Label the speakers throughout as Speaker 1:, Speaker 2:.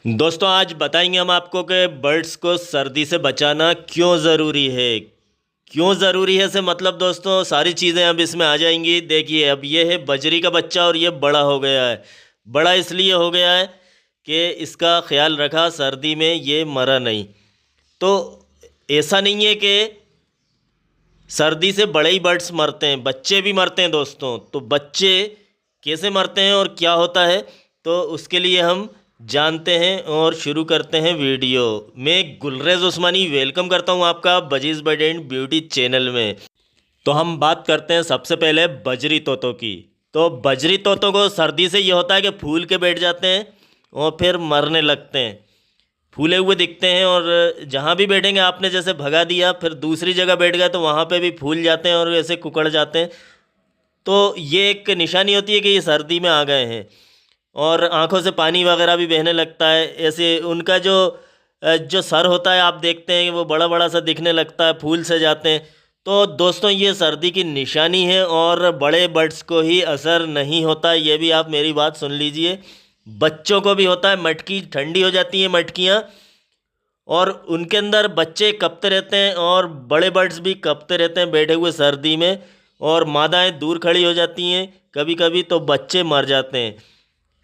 Speaker 1: दोस्तों आज बताएंगे हम आपको कि बर्ड्स को सर्दी से बचाना क्यों ज़रूरी है। क्यों ज़रूरी है से मतलब दोस्तों सारी चीज़ें अब इसमें आ जाएंगी। देखिए अब ये है बजरी का बच्चा और ये बड़ा हो गया है। बड़ा इसलिए हो गया है कि इसका ख्याल रखा, सर्दी में ये मरा नहीं। तो ऐसा नहीं है कि सर्दी से बड़े ही बर्ड्स मरते हैं, बच्चे भी मरते हैं दोस्तों। तो बच्चे कैसे मरते हैं और क्या होता है, तो उसके लिए हम जानते हैं और शुरू करते हैं वीडियो। मैं गुलरेज उस्मानी वेलकम करता हूं आपका budgies bird and beauty channel में। तो हम बात करते हैं सबसे पहले बजरी तोतों की। तो बजरी तोतों को सर्दी से ये होता है कि फूल के बैठ जाते हैं और फिर मरने लगते हैं, फूले हुए दिखते हैं। और जहाँ भी बैठेंगे, आपने जैसे भगा दिया फिर दूसरी जगह बैठ गए तो वहाँ पे भी फूल जाते हैं और ऐसे कुकड़ जाते हैं। तो ये एक निशानी होती है कि ये सर्दी में आ गए हैं। और आंखों से पानी वगैरह भी बहने लगता है। ऐसे उनका जो सर होता है, आप देखते हैं कि वो बड़ा बड़ा सा दिखने लगता है, फूल से जाते हैं। तो दोस्तों ये सर्दी की निशानी है और बड़े बर्ड्स को ही असर नहीं होता, ये भी आप मेरी बात सुन लीजिए। बच्चों को भी होता है, मटकी ठंडी हो जाती है मटकियाँ, और उनके अंदर बच्चे कपते रहते हैं और बड़े बर्ड्स भी कपते रहते हैं बैठे हुए सर्दी में। और मादाएं दूर खड़ी हो जाती हैं कभी कभी, तो बच्चे मर जाते हैं।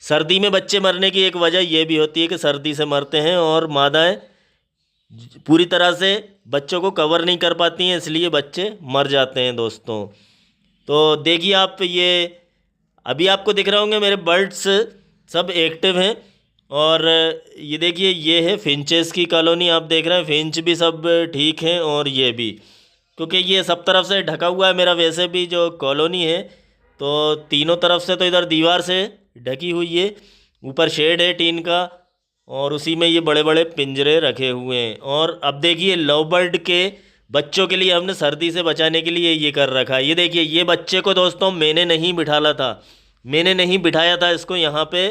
Speaker 1: सर्दी में बच्चे मरने की एक वजह यह भी होती है कि सर्दी से मरते हैं और मादाएं पूरी तरह से बच्चों को कवर नहीं कर पाती हैं, इसलिए बच्चे मर जाते हैं दोस्तों। तो देखिए आप, ये अभी आपको दिख रहे होंगे मेरे बर्ड्स सब एक्टिव हैं। और ये देखिए, ये है फिंचेस की कॉलोनी, आप देख रहे हैं फिंच भी सब ठीक हैं और ये भी, क्योंकि ये सब तरफ से ढका हुआ है मेरा वैसे भी जो कॉलोनी है। तो तीनों तरफ से तो इधर दीवार से ढकी हुई है, ऊपर शेड है टीन का, और उसी में ये बड़े बड़े पिंजरे रखे हुए हैं। और अब देखिए लव बर्ड के बच्चों के लिए हमने सर्दी से बचाने के लिए ये कर रखा है। ये देखिए, ये बच्चे को दोस्तों मैंने नहीं बिठाला था, मैंने नहीं बिठाया था इसको यहाँ पे,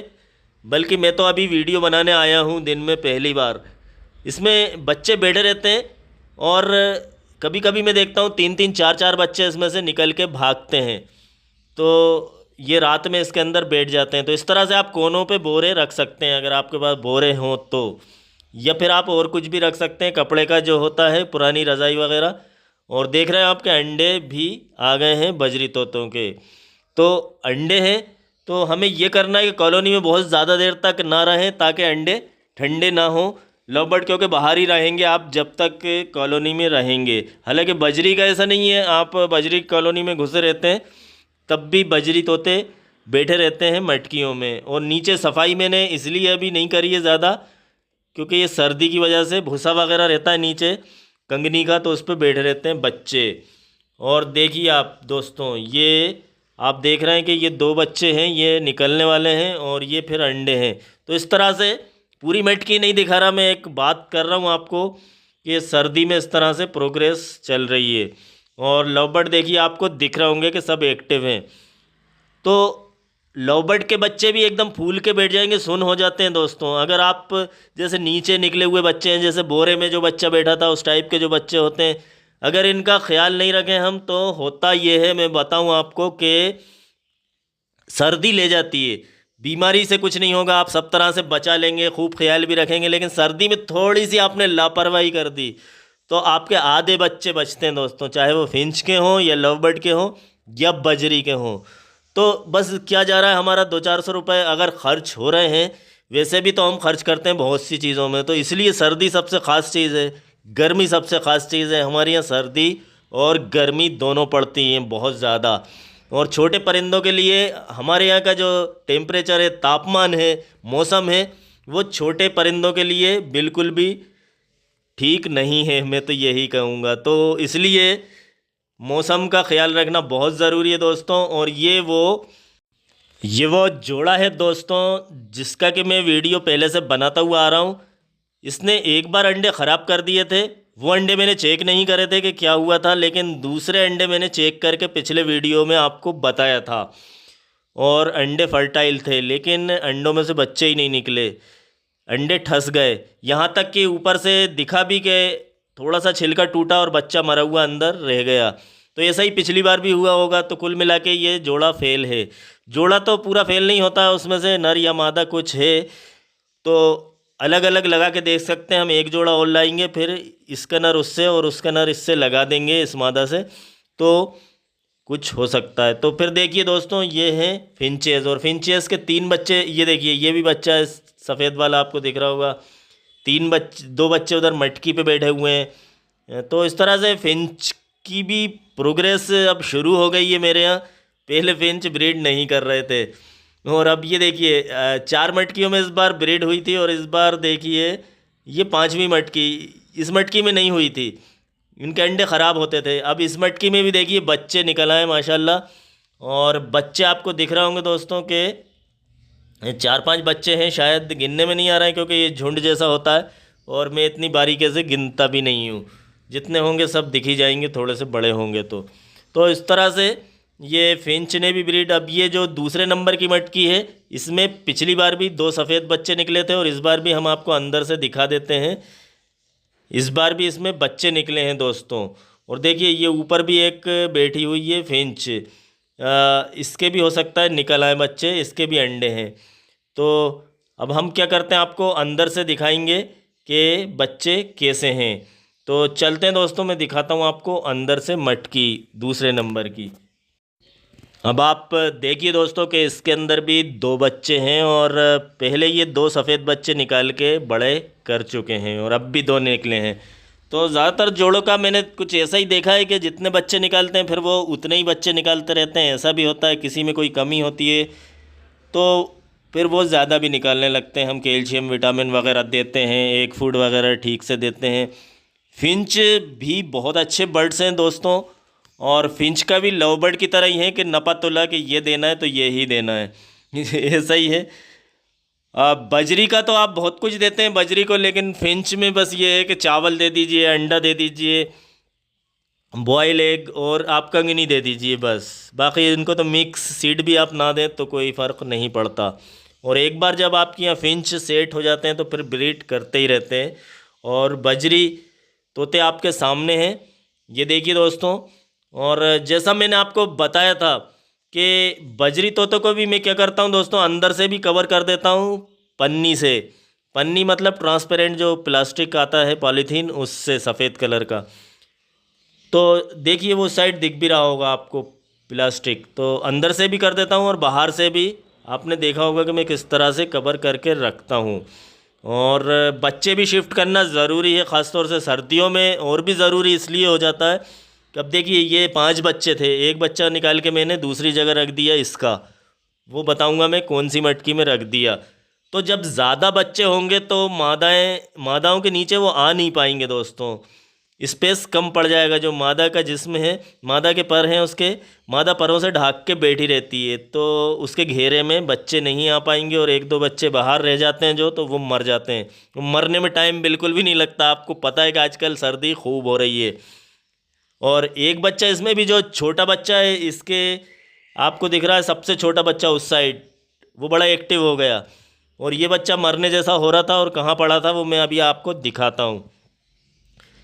Speaker 1: बल्कि मैं तो अभी वीडियो बनाने आया हूँ दिन में पहली बार। इसमें बच्चे बैठे रहते हैं और कभी कभी मैं देखता हूँ तीन तीन चार चार बच्चे इसमें से निकल के भागते हैं। तो ये रात में इसके अंदर बैठ जाते हैं। तो इस तरह से आप कोनों पे बोरे रख सकते हैं अगर आपके पास बोरे हों तो, या फिर आप और कुछ भी रख सकते हैं, कपड़े का जो होता है, पुरानी रज़ाई वगैरह। और देख रहे हैं आपके अंडे भी आ गए हैं बजरी तोतों के। तो अंडे हैं, तो हमें ये करना है कि कॉलोनी में बहुत ज़्यादा देर तक ना रहें ताकि अंडे ठंडे ना हों। लव बर्ड क्योंकि बाहर ही रहेंगे आप जब तक कॉलोनी में रहेंगे। हालांकि बजरी का ऐसा नहीं है, आप बजरी कॉलोनी में घुसे रहते हैं तब भी बजरी तोते बैठे रहते हैं मटकियों में। और नीचे सफाई मैंने इसलिए अभी नहीं करी है ज़्यादा, क्योंकि ये सर्दी की वजह से भूसा वगैरह रहता है नीचे कंगनी का, तो उस पर बैठे रहते हैं बच्चे। और देखिए आप दोस्तों, ये आप देख रहे हैं कि ये दो बच्चे हैं, ये निकलने वाले हैं और ये फिर अंडे हैं। तो इस तरह से पूरी मटकी नहीं दिखा रहा, मैं एक बात कर रहा हूँ आपको कि सर्दी में इस तरह से प्रोग्रेस चल रही है। और लव बर्ड देखिए, आपको दिख रहे होंगे कि सब एक्टिव हैं। तो लव बर्ड के बच्चे भी एकदम फूल के बैठ जाएंगे, सुन हो जाते हैं दोस्तों। अगर आप जैसे नीचे निकले हुए बच्चे हैं, जैसे बोरे में जो बच्चा बैठा था उस टाइप के जो बच्चे होते हैं, अगर इनका ख्याल नहीं रखें हम, तो होता ये है, मैं बताऊं आपको कि सर्दी ले जाती है। बीमारी से कुछ नहीं होगा, आप सब तरह से बचा लेंगे, खूब ख्याल भी रखेंगे, लेकिन सर्दी में थोड़ी सी आपने लापरवाही कर दी तो आपके आधे बच्चे बचते हैं दोस्तों, चाहे वो फिंच के हों या लव बर्ड के हों या बजरी के हों। तो बस क्या जा रहा है, हमारा 200-400 रुपये अगर खर्च हो रहे हैं, वैसे भी तो हम खर्च करते हैं बहुत सी चीज़ों में। तो इसलिए सर्दी सबसे ख़ास चीज़ है, गर्मी सबसे ख़ास चीज़ है। हमारे यहाँ सर्दी और गर्मी दोनों पड़ती हैं बहुत ज़्यादा। और छोटे परिंदों के लिए हमारे यहाँ का जो टेम्परेचर है, तापमान है, मौसम है, वो छोटे परिंदों के लिए बिल्कुल भी ठीक नहीं है, मैं तो यही कहूँगा। तो इसलिए मौसम का ख्याल रखना बहुत ज़रूरी है दोस्तों। और ये वो जोड़ा है दोस्तों जिसका कि मैं वीडियो पहले से बनाता हुआ आ रहा हूँ। इसने एक बार अंडे ख़राब कर दिए थे, वो अंडे मैंने चेक नहीं करे थे कि क्या हुआ था, लेकिन दूसरे अंडे मैंने चेक करके पिछले वीडियो में आपको बताया था। और अंडे फर्टाइल थे, लेकिन अंडों में से बच्चे ही नहीं निकले, अंडे ठस गए। यहाँ तक कि ऊपर से दिखा भी कि थोड़ा सा छिलका टूटा और बच्चा मरा हुआ अंदर रह गया। तो ऐसा ही पिछली बार भी हुआ होगा। तो कुल मिला के ये जोड़ा फेल है। जोड़ा तो पूरा फेल नहीं होता, उसमें से नर या मादा कुछ है। तो अलग अलग लगा के देख सकते हैं। हम एक जोड़ा और लाएंगे, फिर इसका नर उससे और उसका नर इससे लगा देंगे इस मादा से, तो कुछ हो सकता है। तो फिर देखिए दोस्तों, ये हैं फिंचेस, और फिंचेस के 3 बच्चे, ये देखिए ये भी बच्चा है सफ़ेद वाला, आपको दिख रहा होगा। 2 बच्चे उधर मटकी पे बैठे हुए हैं। तो इस तरह से फिंच की भी प्रोग्रेस अब शुरू हो गई है मेरे यहाँ। पहले फिंच ब्रीड नहीं कर रहे थे, और अब ये देखिए 4 मटकियों में इस बार ब्रीड हुई थी, और इस बार देखिए ये 5वीं मटकी इस मटकी में नहीं हुई थी। इनके अंडे ख़राब होते थे। अब इस मटकी में भी देखिए बच्चे निकल आए माशाल्लाह, और बच्चे आपको दिख रहे होंगे दोस्तों के 4-5 बच्चे हैं, शायद गिनने में नहीं आ रहे हैं क्योंकि ये झुंड जैसा होता है, और मैं इतनी बारीकी से गिनता भी नहीं हूँ। जितने होंगे सब दिख ही जाएंगे, थोड़े से बड़े होंगे तो इस तरह से ये फिंच ने भी ब्रीड। अब ये जो दूसरे नंबर की मटकी है, इसमें पिछली बार भी 2 सफ़ेद बच्चे निकले थे, और इस बार भी हम आपको अंदर से दिखा देते हैं। इस बार भी इसमें बच्चे निकले हैं दोस्तों। और देखिए ये ऊपर भी एक बैठी हुई है फिंच, इसके भी हो सकता है निकल आए बच्चे, इसके भी अंडे हैं। तो अब हम क्या करते हैं, आपको अंदर से दिखाएंगे कि बच्चे कैसे हैं। तो चलते हैं दोस्तों, मैं दिखाता हूँ आपको अंदर से मटकी दूसरे नंबर की। अब आप देखिए दोस्तों कि इसके अंदर भी 2 बच्चे हैं, और पहले ये 2 सफ़ेद बच्चे निकाल के बड़े कर चुके हैं, और अब भी 2 निकले हैं। तो ज़्यादातर जोड़ों का मैंने कुछ ऐसा ही देखा है कि जितने बच्चे निकालते हैं फिर वो उतने ही बच्चे निकालते रहते हैं। ऐसा भी होता है, किसी में कोई कमी होती है तो फिर वो ज़्यादा भी निकालने लगते हैं। हम कैल्शियम विटामिन वगैरह देते हैं, एक फूड वगैरह ठीक से देते हैं। फिंच भी बहुत अच्छे बर्ड्स हैं दोस्तों, और फिंच का भी लव बर्ड की तरह ही है कि नपा-तुला कि ये देना है तो ये ही देना है ऐसा ही है। बजरी का तो आप बहुत कुछ देते हैं बजरी को, लेकिन फिंच में बस ये है कि चावल दे दीजिए, अंडा दे दीजिए, बॉयल एग, और आप कंगनी दे दीजिए बस। बाकी इनको तो मिक्स सीड भी आप ना दें तो कोई फ़र्क नहीं पड़ता। और एक बार जब आपके यहाँ फिंच सेट हो जाते हैं तो फिर ब्रीड करते ही रहते हैं। और बजरी तोते आपके सामने हैं, ये देखिए दोस्तों। और जैसा मैंने आपको बताया था कि बजरी तोतों को भी मैं क्या करता हूँ दोस्तों, अंदर से भी कवर कर देता हूँ पन्नी से। पन्नी मतलब ट्रांसपेरेंट जो प्लास्टिक आता है, पॉलीथीन, उससे सफ़ेद कलर का। तो देखिए वो साइड दिख भी रहा होगा आपको प्लास्टिक, तो अंदर से भी कर देता हूँ और बाहर से भी। आपने देखा होगा कि मैं किस तरह से कवर करके रखता हूँ। और बच्चे भी शिफ्ट करना ज़रूरी है, ख़ास तौर से सर्दियों में और भी ज़रूरी इसलिए हो जाता है कि अब देखिए ये 5 बच्चे थे, एक बच्चा निकाल के मैंने दूसरी जगह रख दिया इसका, वो बताऊंगा मैं कौन सी मटकी में रख दिया। तो जब ज़्यादा बच्चे होंगे तो मादाओं के नीचे वो आ नहीं पाएंगे दोस्तों, स्पेस कम पड़ जाएगा। जो मादा का जिस्म है, मादा के पर हैं उसके, मादा परों से ढाक के बैठी रहती है, तो उसके घेरे में बच्चे नहीं आ पाएंगे, और 1-2 बच्चे बाहर रह जाते हैं जो, तो वो मर जाते हैं। वो मरने में टाइम बिल्कुल भी नहीं लगता। आपको पता है कि आजकल सर्दी खूब हो रही है। और एक बच्चा इसमें भी, जो छोटा बच्चा है इसके, आपको दिख रहा है सबसे छोटा बच्चा उस साइड, वो बड़ा एक्टिव हो गया, और ये बच्चा मरने जैसा हो रहा था और कहाँ पड़ा था वो मैं अभी आपको दिखाता हूँ।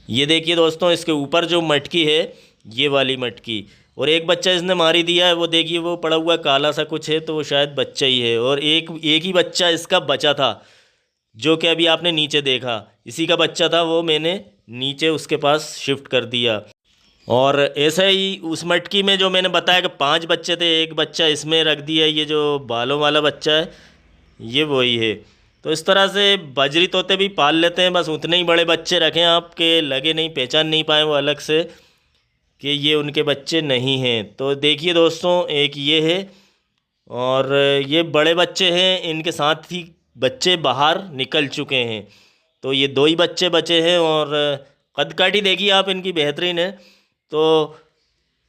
Speaker 1: ये देखिए दोस्तों, इसके ऊपर जो मटकी है, ये वाली मटकी, और एक बच्चा इसने मारी दिया है। वो देखिए वो पड़ा हुआ काला सा कुछ है, तो वो शायद बच्चा ही है। और एक ही बच्चा इसका बचा था, जो कि अभी आपने नीचे देखा, इसी का बच्चा था, वो मैंने नीचे उसके पास शिफ्ट कर दिया। और ऐसे ही उस मटकी में जो मैंने बताया कि 5 बच्चे थे, एक बच्चा इसमें रख दिया। ये जो बालों वाला बच्चा है ये वही है। तो इस तरह से बजरी तोते भी पाल लेते हैं, बस उतने ही बड़े बच्चे रखें आपके लगे नहीं, पहचान नहीं पाए वो अलग से कि ये उनके बच्चे नहीं हैं। तो देखिए दोस्तों, एक ये है, और ये बड़े बच्चे हैं, इनके साथ ही बच्चे बाहर निकल चुके हैं। तो ये 2 ही बच्चे बचे हैं, और कद-काठी देखिए आप इनकी बेहतरीन है। तो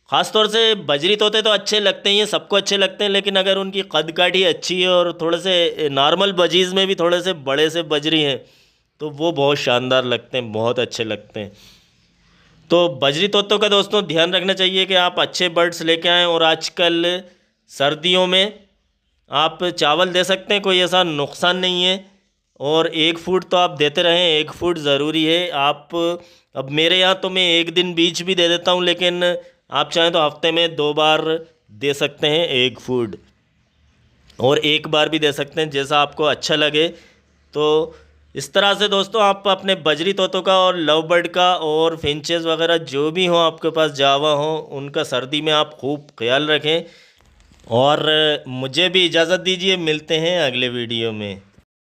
Speaker 1: ख़ास तौर से बजरी तोते तो अच्छे लगते ही हैं, सबको अच्छे लगते हैं, लेकिन अगर उनकी कद-काठी अच्छी है और थोड़े से नॉर्मल बजीज़ में भी थोड़े से बड़े से बजरी हैं तो वो बहुत शानदार लगते हैं, बहुत अच्छे लगते हैं। तो बजरी तोतों का दोस्तों ध्यान रखना चाहिए कि आप अच्छे बर्ड्स लेके आएँ। और आजकल सर्दियों में आप चावल दे सकते हैं, कोई ऐसा नुकसान नहीं है। और एक फूड तो आप देते रहें, एक फूड ज़रूरी है। आप अब मेरे यहाँ तो मैं एक दिन बीच भी दे देता हूँ, लेकिन आप चाहें तो हफ्ते में 2 बार दे सकते हैं एक फूड, और एक बार भी दे सकते हैं, जैसा आपको अच्छा लगे। तो इस तरह से दोस्तों आप अपने बजरी तोतों का और लव बर्ड का और फिंचेस वगैरह जो भी हो आपके पास जावा हो, उनका सर्दी में आप खूब ख्याल रखें। और मुझे भी इजाज़त दीजिए, मिलते हैं अगले वीडियो में।